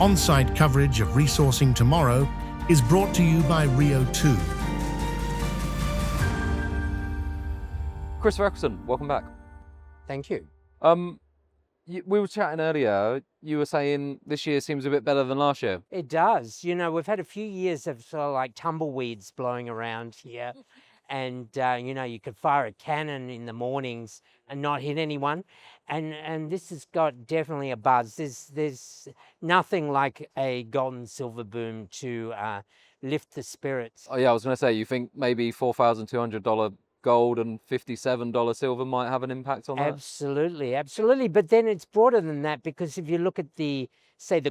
On-site coverage of Resourcing Tomorrow is brought to you by Rio2. Christopher Ecclestone, welcome back. Thank you. We were chatting earlier. You were saying this year seems a bit better than last year. It does. You know, we've had a few years of sort of like tumbleweeds blowing around here. And, you know, you could fire a cannon in the mornings and not hit anyone. And this has got definitely a buzz. There's nothing like a gold and silver boom to lift the spirits. Oh yeah, I was going to say, you think maybe $4,200 gold and $57 silver might have an impact on that? Absolutely, absolutely. But then it's broader than that, because if you look at the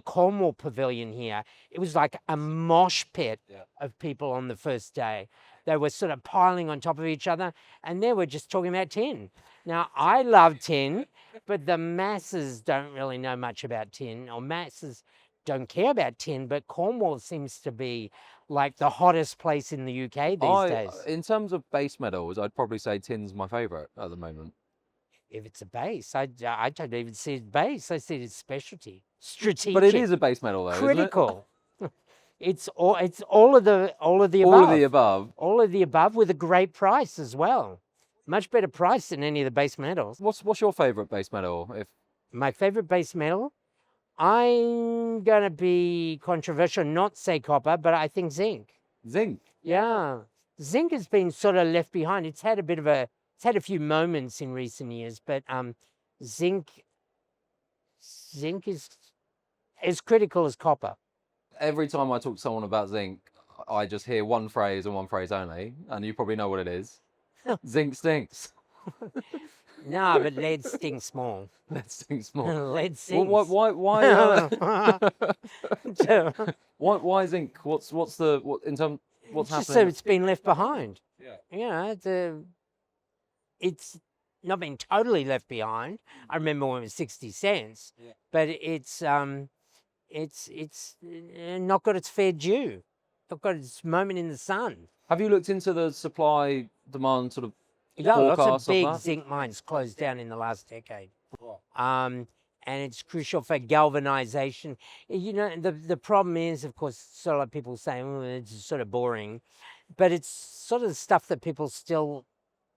Cornwall Pavilion here, it was like a mosh pit of people on the first day. They were sort of piling on top of each other, and they were just talking about tin. Now, I love tin, but the masses don't really know much about tin, or masses don't care about tin, but Cornwall seems to be like the hottest place in the UK these days. In terms of base metals, I'd probably say tin's my favourite at the moment. If it's a base, I don't even see it base. I see it as specialty, strategic. But it is a base metal, though, critical. Isn't it? It's all of the above. All of the above. All of the above, with a great price as well. Much better price than any of the base metals. What's your favourite base metal? My favourite base metal, I'm gonna be controversial, not say copper, but I think zinc. Zinc. Yeah, zinc has been sort of left behind. It's had a few moments in recent years, but zinc is as critical as copper. Every time I talk to someone about zinc, I just hear one phrase and one phrase only, and you probably know what it is. Zinc stinks. No, but lead stinks more. Lead stinks more. Lead stinks. Well, why zinc? What's happening? Just so it's been left behind. Yeah. You know, it's not been totally left behind. I remember when it was 60 cents, but it's not got its fair due. Not got its moment in the sun. Have you looked into the supply demand sort of Lots forecast of big that? zinc mines closed down in the last decade. And it's crucial for galvanization. You know, the problem is, of course, sort of like people say, oh, it's sort of boring, but it's sort of the stuff that people still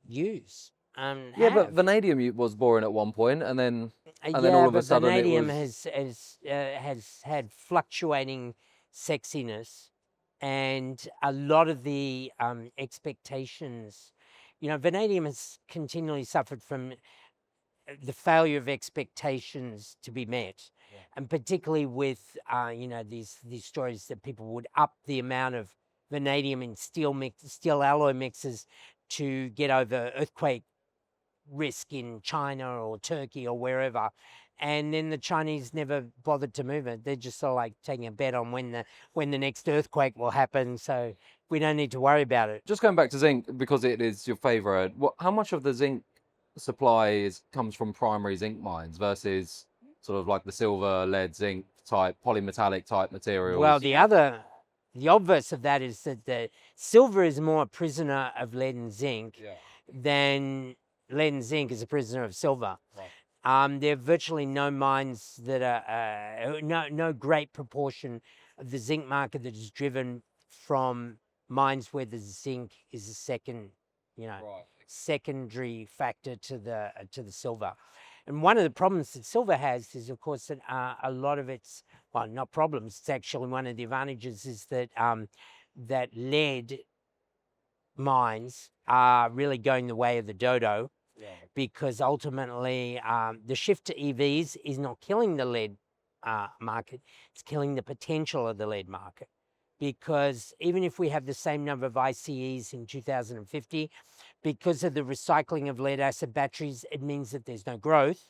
use. But vanadium was boring at one point, and then all of a sudden vanadium it was... has had fluctuating sexiness, and a lot of the expectations. You know, vanadium has continually suffered from the failure of expectations to be met, and particularly with you know, these stories that people would up the amount of vanadium in steel alloy mixes to get over earthquake risk in China or Turkey or wherever, and then the Chinese never bothered to move it. They're just sort of like taking a bet on when the next earthquake will happen, so we don't need to worry about it. Just going back to zinc, because it is your favourite, how much of the zinc supply comes from primary zinc mines versus sort of like the silver, lead, zinc type, polymetallic type materials? Well, the obverse of that is that the silver is more a prisoner of lead and zinc than lead and zinc is a prisoner of silver. Right. There are virtually no mines that are, no great proportion of the zinc market that is driven from mines where the zinc is a secondary factor to the silver. And one of the problems that silver has is, of course, that a lot of its, well, not problems, it's actually one of the advantages is that that lead mines are really going the way of the dodo, because ultimately the shift to EVs is not killing the lead market, it's killing the potential of the lead market. Because even if we have the same number of ICEs in 2050, because of the recycling of lead acid batteries, it means that there's no growth.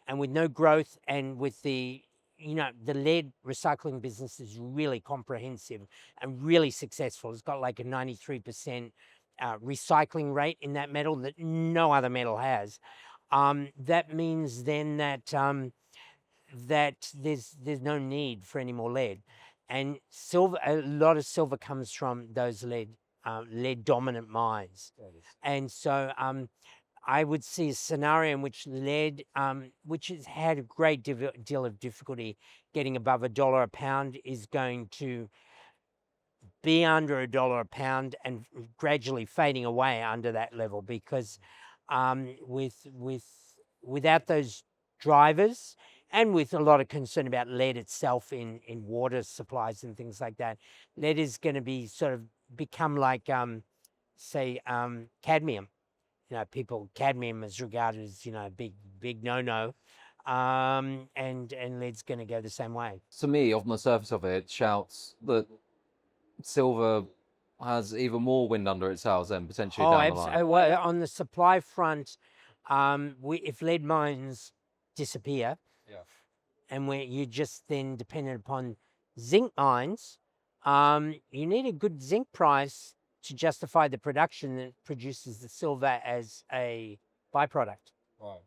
And with no growth, and with the lead recycling business is really comprehensive and really successful. It's got like a 93% recycling rate in that metal that no other metal has. That means then that that there's no need for any more lead. And silver, a lot of silver comes from those lead dominant mines. And so I would see a scenario in which lead, which has had a great deal of difficulty getting above $1 a pound, is going to be under $1 a pound and gradually fading away under that level, because without those drivers, and with a lot of concern about lead itself in water supplies and things like that, lead is going to be sort of become like say cadmium. Cadmium is regarded as a big no-no, and lead's going to go the same way. To me, on the surface of it, shouts that silver has even more wind under its sails than potentially down the line. Well, on the supply front, if lead mines disappear, and you're just then dependent upon zinc mines, you need a good zinc price to justify the production that produces the silver as a byproduct. Right.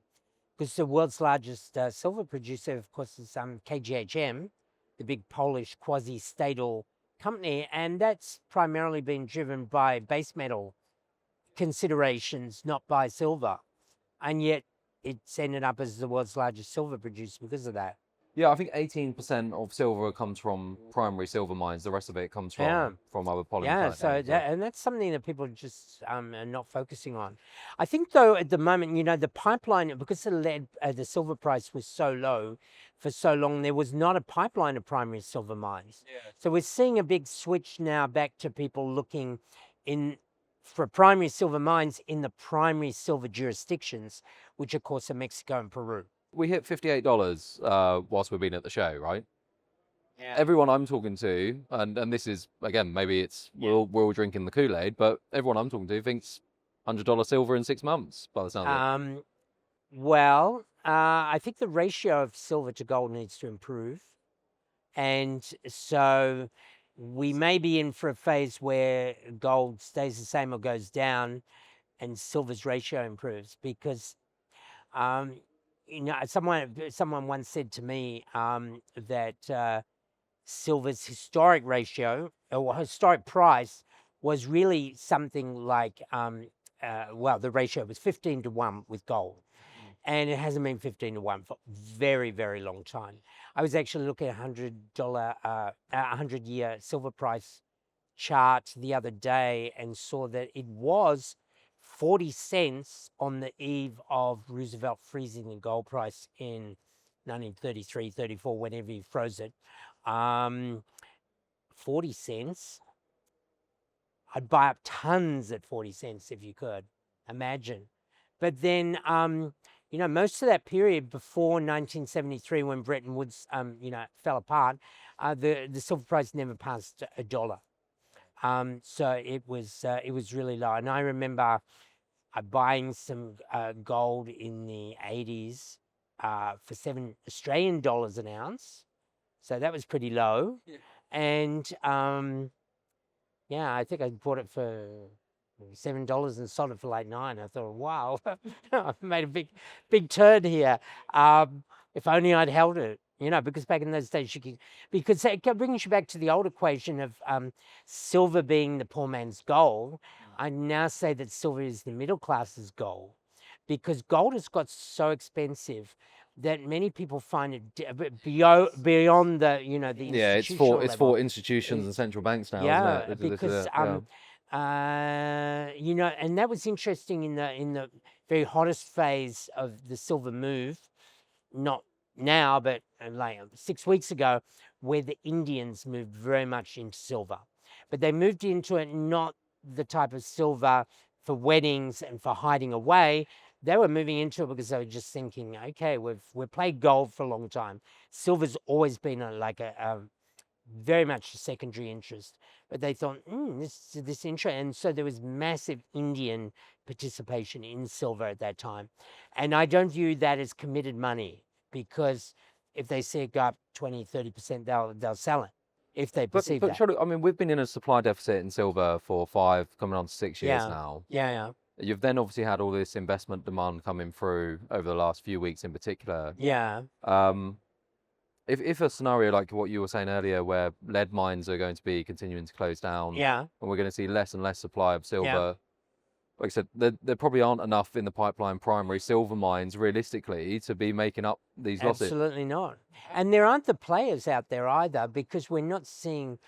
Because the world's largest silver producer, of course, is KGHM, the big Polish quasi-statal company, and that's primarily been driven by base metal considerations, not by silver. And yet it's ended up as the world's largest silver producer because of that. Yeah, I think 18% of silver comes from primary silver mines. The rest of it comes from other polymetallic. And that's something that people just are not focusing on. I think, though, at the moment, the pipeline, because the silver price was so low for so long, there was not a pipeline of primary silver mines. Yeah. So we're seeing a big switch now back to people looking for primary silver mines in the primary silver jurisdictions, which of course are Mexico and Peru. We hit $58 whilst we've been at the show, right? Yeah. Everyone I'm talking to, and this is, again, maybe we're all drinking the Kool-Aid, but everyone I'm talking to thinks $100 silver in 6 months, by the sound of it. Well, I think the ratio of silver to gold needs to improve. And so we may be in for a phase where gold stays the same or goes down and silver's ratio improves, because someone once said to me that silver's historic ratio or historic price was really something like the ratio was 15 to 1 with gold. And it hasn't been 15 to 1 for a very, very long time. I was actually looking at $100-year silver price chart the other day and saw that it was 40 cents on the eve of Roosevelt freezing the gold price in 1933, 34, whenever he froze it. 40 cents. I'd buy up tons at 40 cents if you could. Imagine. But then, most of that period before 1973, when Bretton Woods, fell apart, the silver price never passed $1. So it was really low. And I remember buying some gold in the 80s for $7 Australian an ounce. So that was pretty low. Yeah. And I think I bought it for $7 and sold it for like $9. I thought, wow, I've made a big turn here. If only I'd held it, because back in those days because it brings you back to the old equation of silver being the poor man's gold. I now say that silver is the middle class's gold, because gold has got so expensive that many people find it beyond the institutional it's for institutions and central banks now, isn't it? Because and that was interesting in the very hottest phase of the silver move, not now, but like 6 weeks ago, where the Indians moved very much into silver. But they moved into it not the type of silver for weddings and for hiding away. They were moving into it because they were just thinking, okay, we've played gold for a long time. Silver's always been a very much a secondary interest. But they thought, this interest. And so there was massive Indian participation in silver at that time. And I don't view that as committed money, because if they see it go up 20, 30%, they'll sell it if they perceive that. Surely, I mean, we've been in a supply deficit in silver for 5, coming on to 6 years now. Yeah. You've then obviously had all this investment demand coming through over the last few weeks in particular. Yeah. If a scenario like what you were saying earlier, where lead mines are going to be continuing to close down, and we're going to see less and less supply of silver, like I said, there probably aren't enough in the pipeline primary silver mines realistically to be making up these losses. Absolutely not. And there aren't the players out there either, because we're not seeing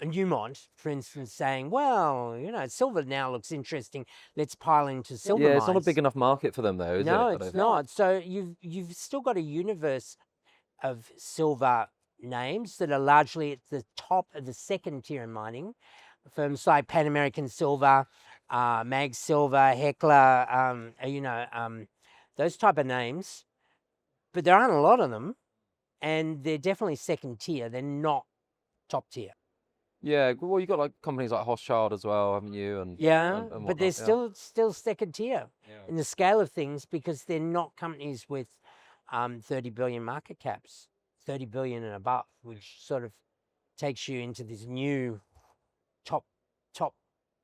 Newmont, for instance, saying, well, silver now looks interesting, let's pile into silver Yeah, mines. it's not a big enough market for them though, is it? No, it's not. So you've still got a universe of silver names that are largely at the top of the second tier in mining. Firms like Pan American Silver, Mag Silver, Hecla, those type of names. But there aren't a lot of them, and they're definitely second tier. They're not top tier. Yeah, well, you got like companies like Hochschild as well, haven't you? And but whatnot, they're yeah. still second tier in the scale of things, because they're not companies with 30 billion market caps, 30 billion and above, which sort of takes you into this new top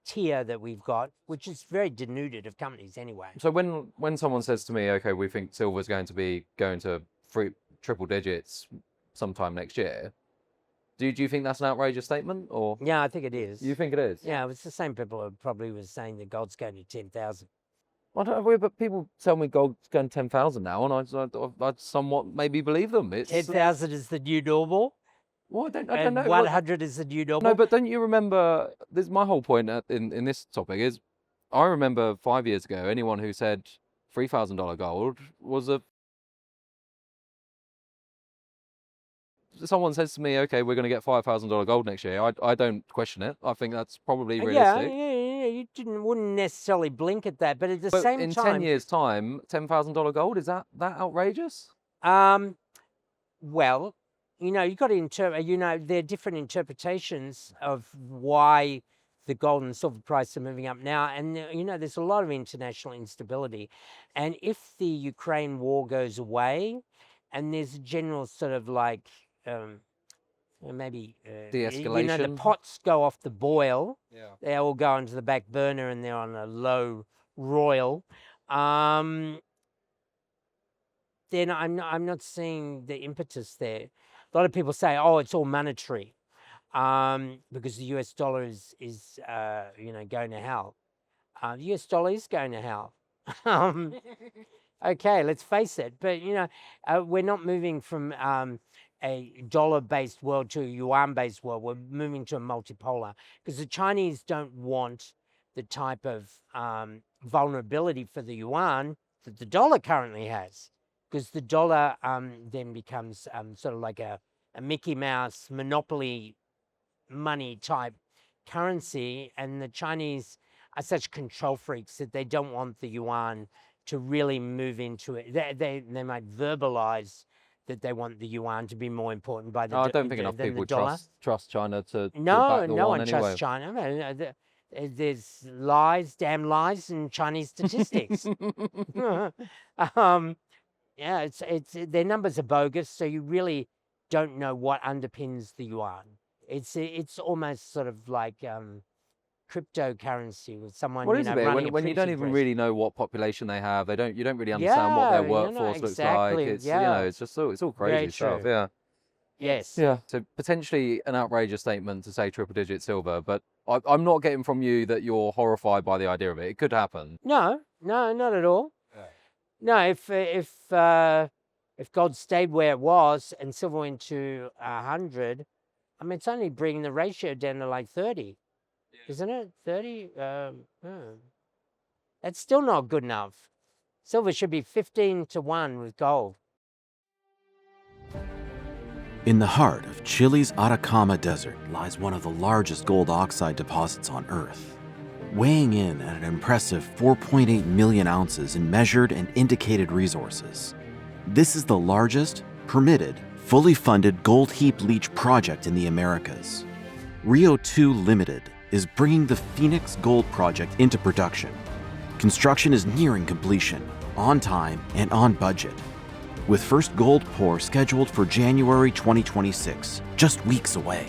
tier that we've got, which is very denuded of companies anyway. So when someone says to me, okay, we think silver's going to triple digits sometime next year, do you think that's an outrageous statement, or? Yeah, I think it is. You think it is? Yeah, it's the same people who probably was saying that gold's going to 10,000. I don't know, but people tell me gold's going to 10,000 now, and I somewhat maybe believe them. It's 10,000 is the new normal. Well, I don't know. 100 is the new normal. No, but don't you remember? This my whole point in this topic is, I remember 5 years ago, anyone who said $3,000 gold was a. Someone says to me, "Okay, we're going to get $5,000 gold next year." I don't question it. I think that's probably realistic. Yeah. You wouldn't necessarily blink at that, but at the same in time, 10 years' time, $10,000 gold, is that outrageous? Well, you've got to interpret. There are different interpretations of why the gold and silver price are moving up now, and there's a lot of international instability, and if the Ukraine war goes away, and there's a general sort of like maybe de-escalation, the pots go off the boil, they all go into the back burner and they're on a low roil, then I'm not seeing the impetus there. A lot of people say, oh, it's all monetary, because the US dollar is going to hell. The US dollar is going to hell. Okay, let's face it. But we're not moving from a dollar-based world to a yuan-based world. We're moving to a multipolar, because the Chinese don't want the type of vulnerability for the yuan that the dollar currently has, because the dollar then becomes sort of like a Mickey Mouse monopoly money type currency, and the Chinese are such control freaks that they don't want the yuan to really move into it. They might verbalize that they want the yuan to be more important by the I don't think enough people trust China to no back the no one one anyway. trusts China. There's damn lies in Chinese statistics. Yeah, it's their numbers are bogus, so you really don't know what underpins the yuan. It's almost sort of like cryptocurrency with someone What is it? running When you don't even really know what population they have, you don't really understand what their workforce looks like. It's it's just it's all crazy stuff. Yeah. Yes. Yeah. So potentially an outrageous statement to say triple digit silver, but I'm not getting from you that you're horrified by the idea of it. It could happen. No, not at all. No, if gold stayed where it was and silver went to 100, I mean, it's only bringing the ratio down to like 30, isn't it? 30. That's still not good enough. Silver should be 15-1 with gold. In the heart of Chile's Atacama Desert lies one of the largest gold oxide deposits on Earth, weighing in at an impressive 4.8 million ounces in measured and indicated resources. This is the largest, permitted, fully funded gold heap leach project in the Americas. Rio2 Limited is bringing the Phoenix Gold Project into production. Construction is nearing completion, on time and on budget, with first gold pour scheduled for January 2026, just weeks away.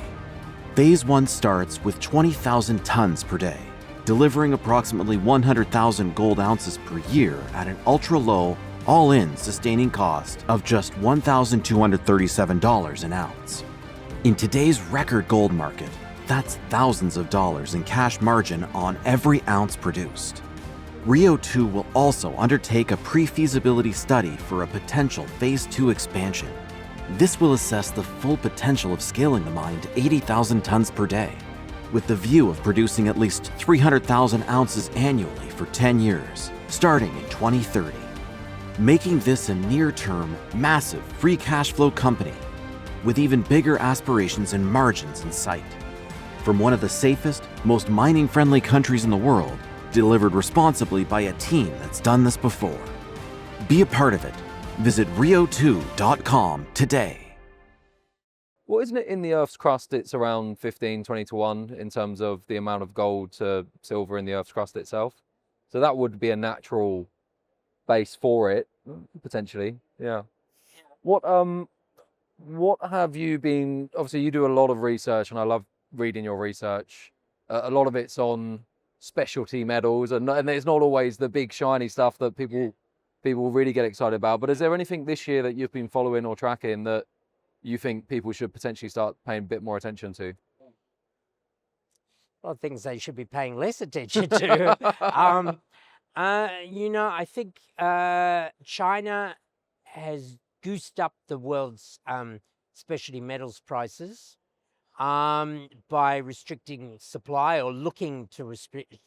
Phase 1 starts with 20,000 tons per day, delivering approximately 100,000 gold ounces per year at an ultra-low, all-in sustaining cost of just $1,237 an ounce. In today's record gold market, that's thousands of dollars in cash margin on every ounce produced. Rio2 will also undertake a pre-feasibility study for a potential Phase 2 expansion. This will assess the full potential of scaling the mine to 80,000 tons per day, with the view of producing at least 300,000 ounces annually for 10 years, starting in 2030, making this a near-term, massive free cash flow company with even bigger aspirations and margins in sight. From one of the safest, most mining-friendly countries in the world, delivered responsibly by a team that's done this before. Be a part of it. Visit Rio2.com today. Well, isn't it in the Earth's crust, it's around 15, 20 to 1 in terms of the amount of gold to silver in the Earth's crust itself? So that would be a natural base for it, potentially. Yeah. What have you been, obviously you do a lot of research and I love reading your research. A lot of it's on specialty metals and it's not always the big shiny stuff that people really get excited about. But is there anything this year that you've been following or tracking that you think people should potentially start paying a bit more attention to? Well, things they should be paying less attention to. I think China has goosed up the world's specialty metals prices by restricting supply or looking to restrict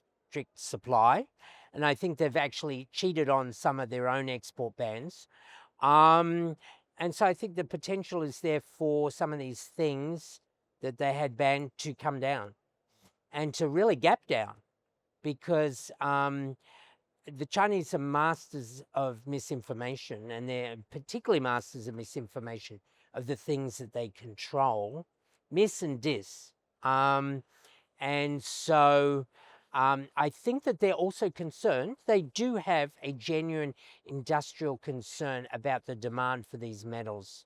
supply. And I think they've actually cheated on some of their own export bans. And so I think the potential is there for some of these things that they had banned to come down and to really gap down, because the Chinese are masters of misinformation, and they're particularly masters of misinformation of the things that they control, mis and dis. And so I think that they're also concerned. They do have a genuine industrial concern about the demand for these metals.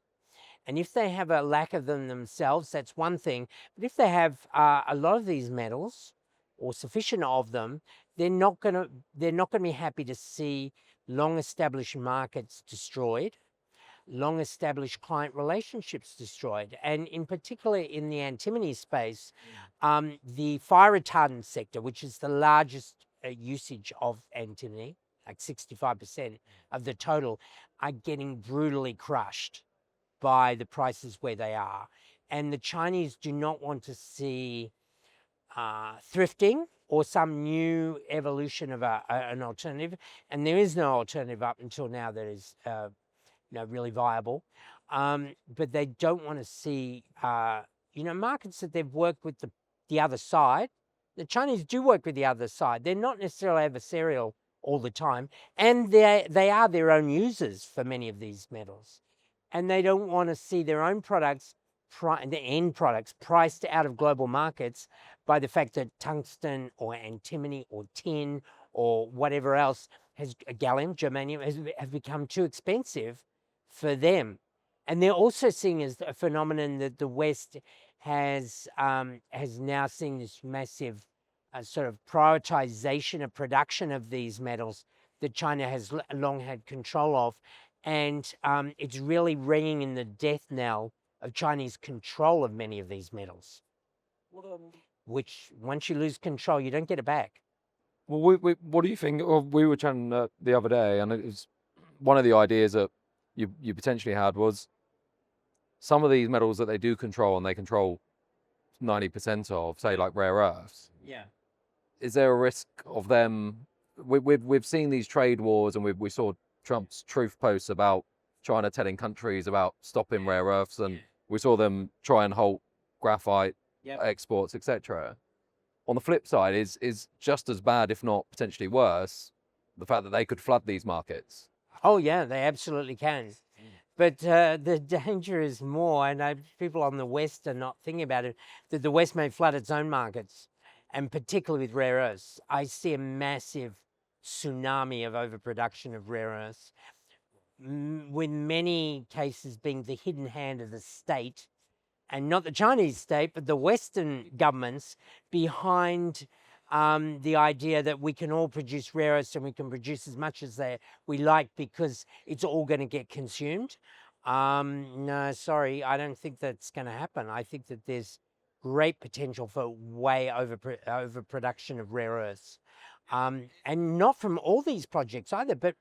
And if they have a lack of them themselves, that's one thing. But if they have a lot of these metals, or sufficient of them, they're not going to be happy to see long-established markets destroyed, long-established client relationships destroyed, and in particular in the antimony space, the fire retardant sector, which is the largest usage of antimony, like 65% of the total, are getting brutally crushed by the prices where they are. And the Chinese do not want to see thrifting or some new evolution of an alternative, and there is no alternative up until now that is really viable. But they don't want to see markets that they've worked with the other side. The Chinese do work with the other side. They're not necessarily adversarial all the time, and they are their own users for many of these metals, and they don't want to see their own products, the end products, priced out of global markets by the fact that tungsten or antimony or tin or whatever else gallium, germanium, have become too expensive for them. And they're also seeing as a phenomenon that the West has now seen this massive sort of prioritization of production of these metals that China has long had control of. And it's really ringing in the death knell of Chinese control of many of these metals, which once you lose control, you don't get it back. Well, what do you think? Well, we were chatting the other day, and it was one of the ideas that you potentially had was some of these metals that they do control, and they control 90% of, say, like rare earths. Yeah. Is there a risk of them? We've seen these trade wars, and we saw Trump's truth posts about China telling countries about stopping rare earths, and we saw them try and halt graphite exports, etc. On the flip side, is just as bad, if not potentially worse, the fact that they could flood these markets. Oh yeah, they absolutely can. But the danger is more, and people on the West are not thinking about it, that the West may flood its own markets, and particularly with rare earths. I see a massive tsunami of overproduction of rare earths, with many cases being the hidden hand of the state, and not the Chinese state, but the Western governments behind the idea that we can all produce rare earths and we can produce as much as we like because it's all going to get consumed. No, sorry, I don't think that's going to happen. I think that there's great potential for way overproduction of rare earths. And not from all these projects either, but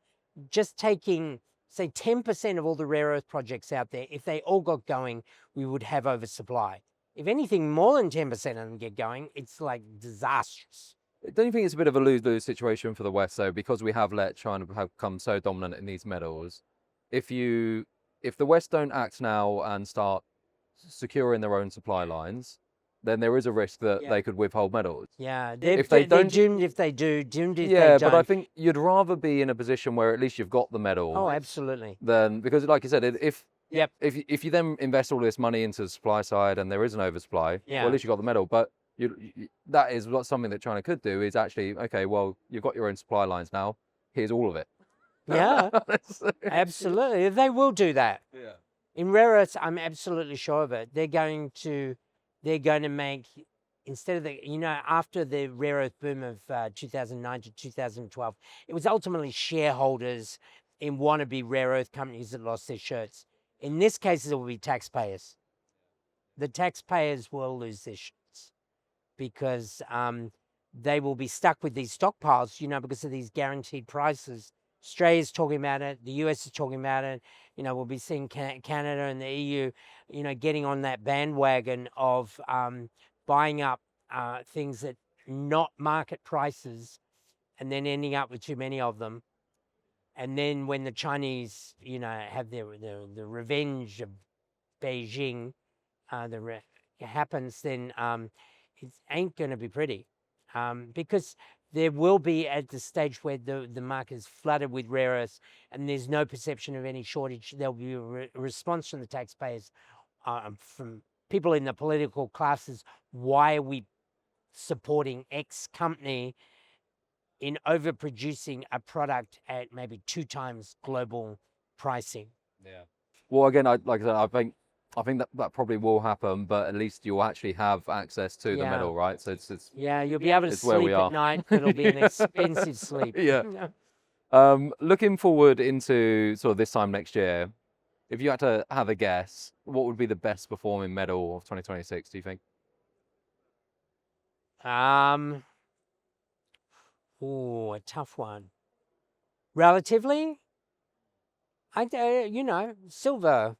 just taking, say, 10% of all the rare earth projects out there, if they all got going, we would have oversupply. If anything more than 10% of them get going, it's like disastrous. Don't you think it's a bit of a lose-lose situation for the West, though, because we have let China become so dominant in these metals? If the West don't act now and start securing their own supply lines, then there is a risk that they could withhold metals. Yeah, if they don't, doomed if they do, doomed if they yeah, don't. but I think you'd rather be in a position where at least you've got the metal. Oh, absolutely. Then, because like you said, if Yep. if you then invest all this money into the supply side and there is an oversupply, well, at least you've got the metal. But that is what something that China could do is actually, okay, well, you've got your own supply lines now. Here's all of it. Yeah, absolutely. They will do that. Yeah. In rare earths, I'm absolutely sure of it. They're going to make, instead of after the rare earth boom of 2009 to 2012, it was ultimately shareholders in wannabe rare earth companies that lost their shirts. In this case, it will be taxpayers. The taxpayers will lose their shirts because they will be stuck with these stockpiles, because of these guaranteed prices. Australia's talking about it. The US is talking about it. We'll be seeing Canada and the EU, getting on that bandwagon of buying up things at not market prices and then ending up with too many of them. And then when the Chinese, have the revenge of Beijing, happens, then it ain't going to be pretty, because there will be at the stage where the market is flooded with rare earths and there's no perception of any shortage. There'll be a response from the taxpayers, from people in the political classes. Why are we supporting X company in overproducing a product at maybe 2 times global pricing? Yeah. Well, again, like I said, I think that probably will happen, but at least you'll actually have access to the metal, right? So it's you'll be able to sleep at night, but it'll be an expensive sleep. Yeah. Looking forward into sort of this time next year, if you had to have a guess, what would be the best performing metal of 2026, do you think? A tough one. Relatively, silver.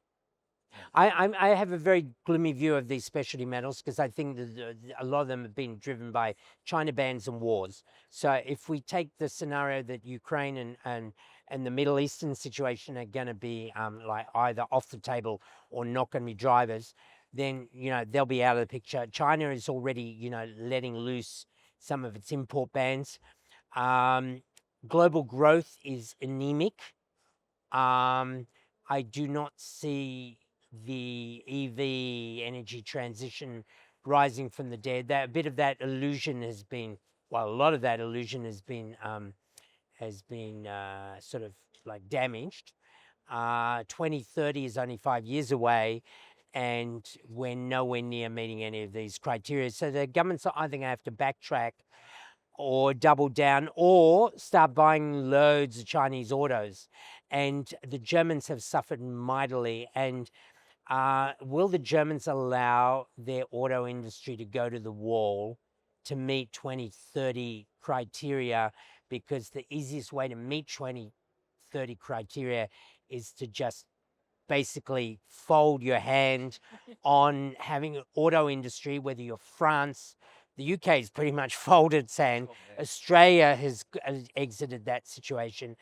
I have a very gloomy view of these specialty metals because I think that a lot of them have been driven by China bans and wars. So if we take the scenario that Ukraine and the Middle Eastern situation are going to be like either off the table or not going to be drivers, then they'll be out of the picture. China is already letting loose some of its import bans. Global growth is anemic. I do not see the EV energy transition rising from the dead. A bit of that illusion has been, a lot of that illusion has been sort of like damaged. 2030 is only 5 years away, and we're nowhere near meeting any of these criteria. So the governments are either going to have to backtrack or double down or start buying loads of Chinese autos. And the Germans have suffered mightily. And will the Germans allow their auto industry to go to the wall to meet 2030 criteria? Because the easiest way to meet 2030 criteria is to just basically fold your hand on having an auto industry, whether you're France. The UK is pretty much folded its hand. Australia has exited that situation.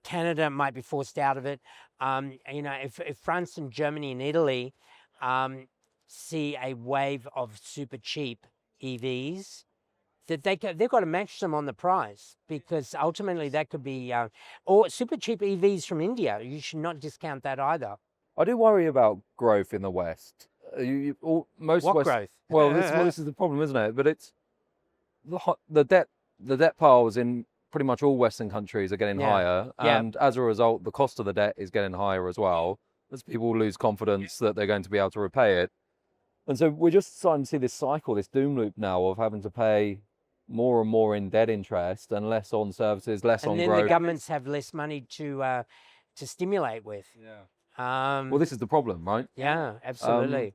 Canada might be forced out of it. If France and Germany and Italy see a wave of super cheap EVs, that they've got to match them on the price, because ultimately that could be, or super cheap EVs from India. You should not discount that either. I do worry about growth in the West. Most What West, growth? Well, this is the problem, isn't it? But it's the debt piles in pretty much all Western countries are getting higher, and as a result, the cost of the debt is getting higher as well, as people lose confidence that they're going to be able to repay it. And so we're just starting to see this cycle, this doom loop now of having to pay more and more in debt interest and less on services, less on growth. And then the governments have less money to stimulate with. Well, this is the problem, right? Yeah, absolutely.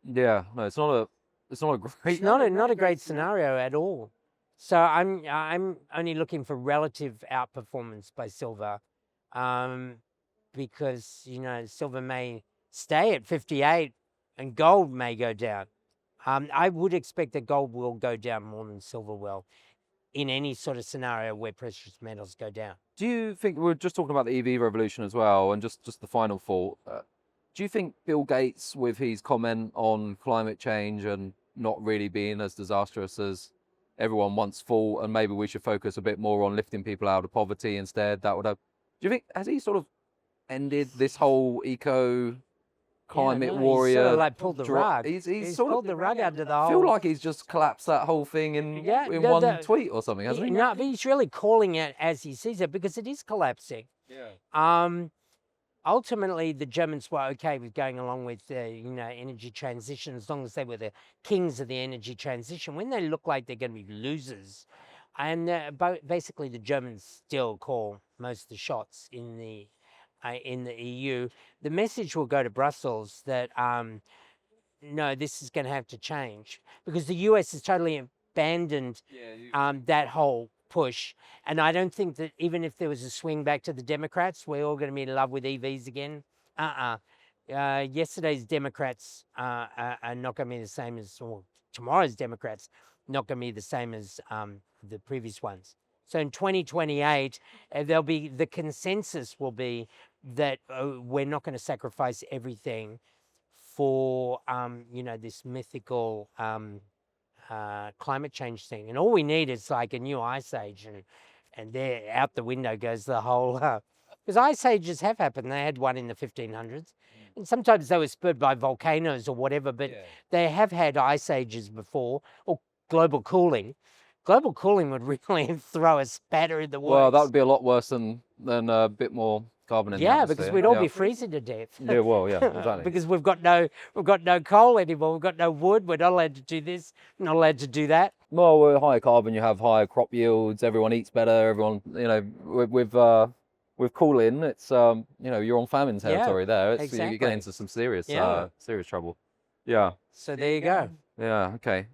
Yeah, no, it's not it's not a great. It's not a great scenario at all. So I'm only looking for relative outperformance by silver, because silver may stay at 58 and gold may go down. I would expect that gold will go down more than silver will in any sort of scenario where precious metals go down. Do you think, we're just talking about the EV revolution as well, and just the final thought, do you think Bill Gates, with his comment on climate change and not really being as disastrous as everyone once thought, and maybe we should focus a bit more on lifting people out of poverty instead, that would have, do you think, has he sort of ended this whole climate warrior? He's sort of like pulled the rug. He's sort pulled the rug under the whole. I feel like he's just collapsed that whole thing in one tweet or something, hasn't he? No, but he's really calling it as he sees it, because it is collapsing. Yeah. Ultimately, the Germans were okay with going along with energy transition, as long as they were the kings of the energy transition. When they look like they're going to be losers, and basically the Germans still call most of the shots in the EU, the message will go to Brussels that no, this is going to have to change, because the US has totally abandoned that whole push. And I don't think that even if there was a swing back to the Democrats, we're all going to be in love with EVs again. Yesterday's Democrats are not going to be the same as, or tomorrow's Democrats not going to be the same as the previous ones. So in 2028, there'll be, the consensus will be that we're not going to sacrifice everything for this mythical climate change thing. And all we need is like a new ice age, and there out the window goes the whole, because ice ages have happened. They had one in the 1500s, and sometimes they were spurred by volcanoes or whatever, but they have had ice ages before, or global cooling. Global cooling would really throw a spatter in the works. Well, that would be a lot worse than a bit more carbon in the atmosphere. Because we'd all be freezing to death. Yeah, well, yeah, exactly. Because we've got no coal anymore. We've got no wood. We're not allowed to do this. Not allowed to do that. Well, with higher carbon, you have higher crop yields. Everyone eats better. Everyone, with cooling, it's you're on famine territory there. It's, exactly. You get into some serious serious trouble. Yeah. So there you go. Yeah. Okay.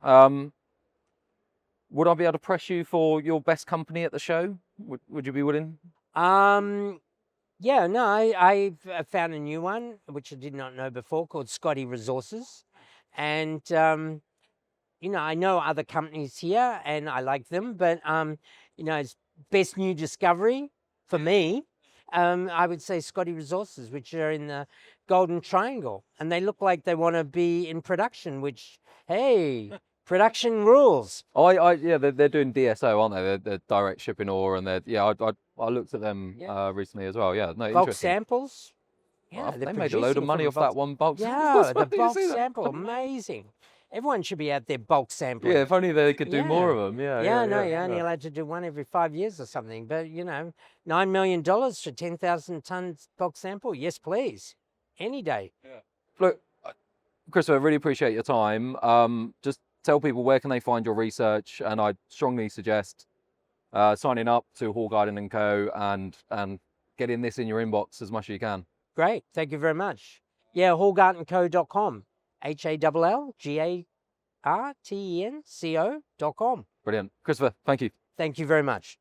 Would I be able to press you for your best company at the show? Would you be willing? Yeah, no, I found a new one, which I did not know before, called Scotty Resources. And, I know other companies here and I like them, but, it's best new discovery for me. I would say Scotty Resources, which are in the Golden Triangle. And they look like they want to be in production, which, hey... Production rules. They're doing DSO, aren't they? They're direct shipping ore, and I looked at them recently as well. Yeah, no, bulk samples. Yeah, well, they made a load of money off that one bulk. Yeah, the bulk sample, amazing. Everyone should be out there bulk sampling. Yeah, if only they could do more of them. You're only allowed to do one every 5 years or something. But $9 million for 10,000 tons bulk sample. Yes, please, any day. Yeah. Look, Christopher, I really appreciate your time. Just tell people where can they find your research, and I strongly suggest signing up to Hallgarten & Co. and getting this in your inbox as much as you can. Great, thank you very much. Yeah, hallgartenco.com, HALLGARTENCO.com. Brilliant. Christopher, thank you. Thank you very much.